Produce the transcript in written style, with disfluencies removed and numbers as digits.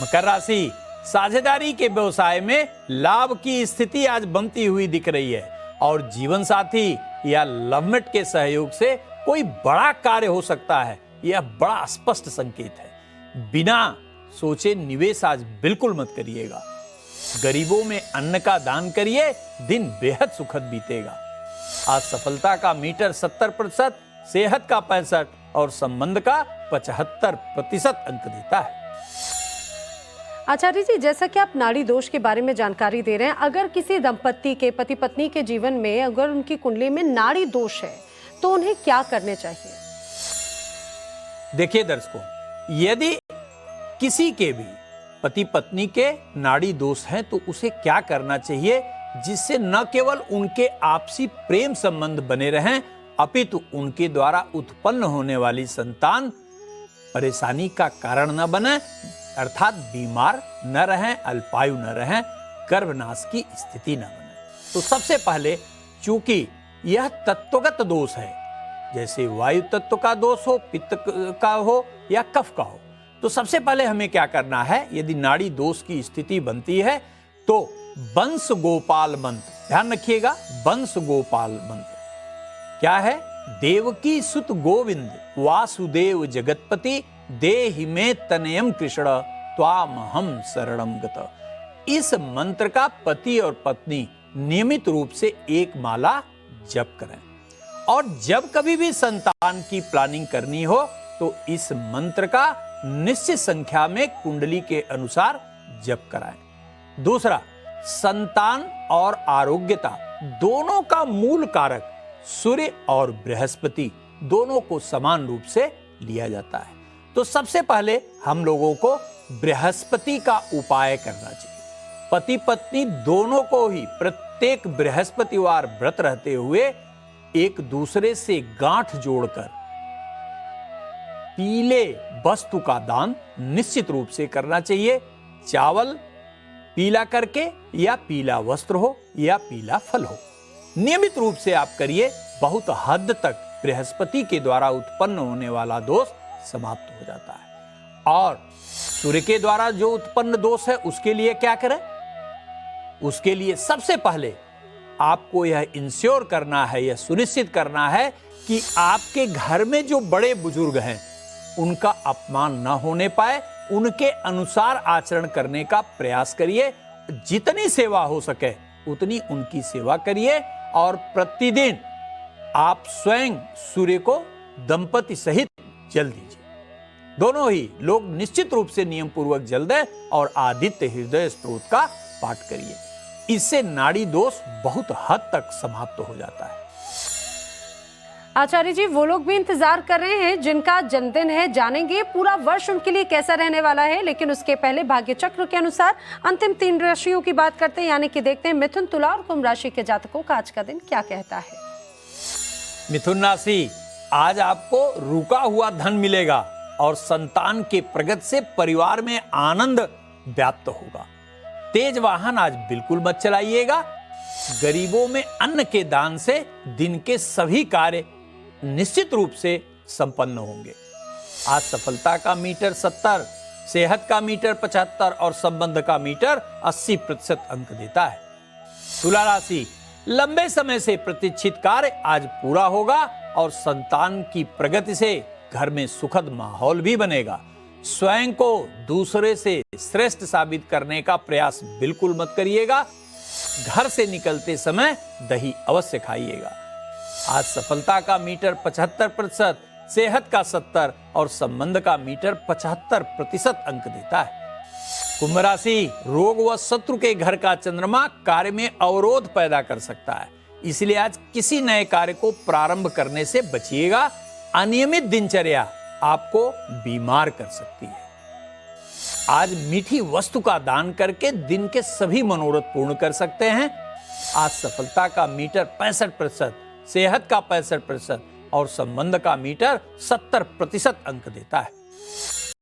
मकर राशि, साझेदारी के व्यवसाय में लाभ की स्थिति आज बनती हुई दिख रही है और जीवन साथी या लवमेट के सहयोग से कोई बड़ा कार्य हो सकता है। यह बड़ा स्पष्ट संकेत है। बिना सोचे निवेश आज बिल्कुल मत करिएगा। गरीबों में अन्न का दान करिए, दिन बेहद सुखद बीतेगा। आज सफलता का मीटर 70%, सेहत का 65% और संबंध का 75% अंक देता है। आचार्य जी, जैसा कि आप नाड़ी दोष के बारे में जानकारी दे रहे हैं, अगर किसी दंपत्ति के पति पत्नी के जीवन में अगर उनकी कुंडली में नाड़ी दोष है तो उन्हें क्या करने चाहिए? देखिए दर्शकों, यदि किसी के भी पति पत्नी के नाड़ी दोष हैं तो उसे क्या करना चाहिए जिससे न केवल उनके आपसी प्रेम संबंध बने रहें अपितु उनके द्वारा उत्पन्न होने वाली संतान परेशानी का कारण न बने, अर्थात बीमार न रहें, अल्पायु न रहें, गर्भनाश की स्थिति न बने। तो सबसे पहले, चूंकि यह तत्वगत दोष है, जैसे वायु तत्व का दोष हो, पित्त का हो या कफ का हो, तो सबसे पहले हमें क्या करना है, यदि नाड़ी दोष की स्थिति बनती है तो वंश गोपाल मंत्र, ध्यान रखिएगा, वंश गोपाल मंत्र क्या है? देवकी सुत गोविंद वासुदेव जगतपति देहि में तनयम कृष्ण त्वामहम शरणम गत। इस मंत्र का पति और पत्नी नियमित रूप से एक माला जप करें और जब कभी भी संतान की प्लानिंग करनी हो तो इस मंत्र का निश्चित संख्या में कुंडली के अनुसार जप कराएं। दूसरा, संतान और आरोग्यता दोनों का मूल कारक सूर्य और बृहस्पति दोनों को समान रूप से लिया जाता है। तो सबसे पहले हम लोगों को बृहस्पति का उपाय करना चाहिए। पति पत्नी दोनों को ही प्रत्येक बृहस्पतिवार व्रत रहते हुए एक दूसरे से गांठ जोड़कर पीले वस्तु का दान निश्चित रूप से करना चाहिए। चावल पीला करके या पीला वस्त्र हो या पीला फल हो, नियमित रूप से आप करिए। बहुत हद तक बृहस्पति के द्वारा उत्पन्न होने वाला दोष समाप्त हो जाता है। और सूर्य के द्वारा जो उत्पन्न दोष है उसके लिए क्या करें? उसके लिए सबसे पहले आपको यह इंश्योर करना है, यह सुनिश्चित करना है कि आपके घर में जो बड़े बुजुर्ग हैं उनका अपमान न होने पाए, उनके अनुसार आचरण करने का प्रयास करिए। जितनी सेवा हो सके उतनी उनकी सेवा करिए और प्रतिदिन आप स्वयं सूर्य को दंपति सहित जल दीजिए। दोनों ही लोग निश्चित रूप से नियम पूर्वक जल दें और आदित्य हृदय स्तोत्र का पाठ करिए। इससे नाड़ी दोष बहुत हद तक समाप्त हो जाता है। आचार्य जी, वो लोग भी इंतजार कर रहे हैं जिनका जन्मदिन है, जानेंगे पूरा वर्ष उनके लिए कैसा रहने वाला है। लेकिन उसके पहले भाग्य चक्र के अनुसार अंतिम 3 राशियों की बात करते हैं, यानी कि देखते हैं मिथुन, तुला और कुंभ राशि के जातकों का आज का दिन क्या कहता है। मिथुन राशि, आज आपको रुका हुआ धन मिलेगा और संतान के प्रगति से परिवार में आनंद व्याप्त होगा। तेज वाहन आज बिल्कुल मत चलाइएगा। गरीबों में अन्न के दान से दिन के सभी कार्य निश्चित रूप से संपन्न होंगे। आज सफलता का मीटर 70, सेहत का मीटर 75 और संबंध का मीटर 80% अंक देता है। तुला राशि, लंबे समय से प्रतीक्षित कार्य आज पूरा होगा और संतान की प्रगति से घर में सुखद माहौल भी बनेगा। स्वयं को दूसरे से श्रेष्ठ साबित करने का प्रयास बिल्कुल मत करिएगा। घर से निकलते समय दही अवश्य खाइएगा। आज सफलता का मीटर 75%, सेहत का 70 और संबंध का मीटर 75% अंक देता है। कुंभ राशि, रोग व शत्रु के घर का चंद्रमा कार्य में अवरोध पैदा कर सकता है, इसलिए आज किसी नए कार्य को प्रारंभ करने से बचिएगा। अनियमित दिनचर्या आपको बीमार कर सकती है। आज मीठी वस्तु का दान करके दिन के सभी मनोरथ पूर्ण कर सकते हैं। आज सफलता का मीटर 65%, सेहत का 65% और संबंध का मीटर 70% अंक देता है।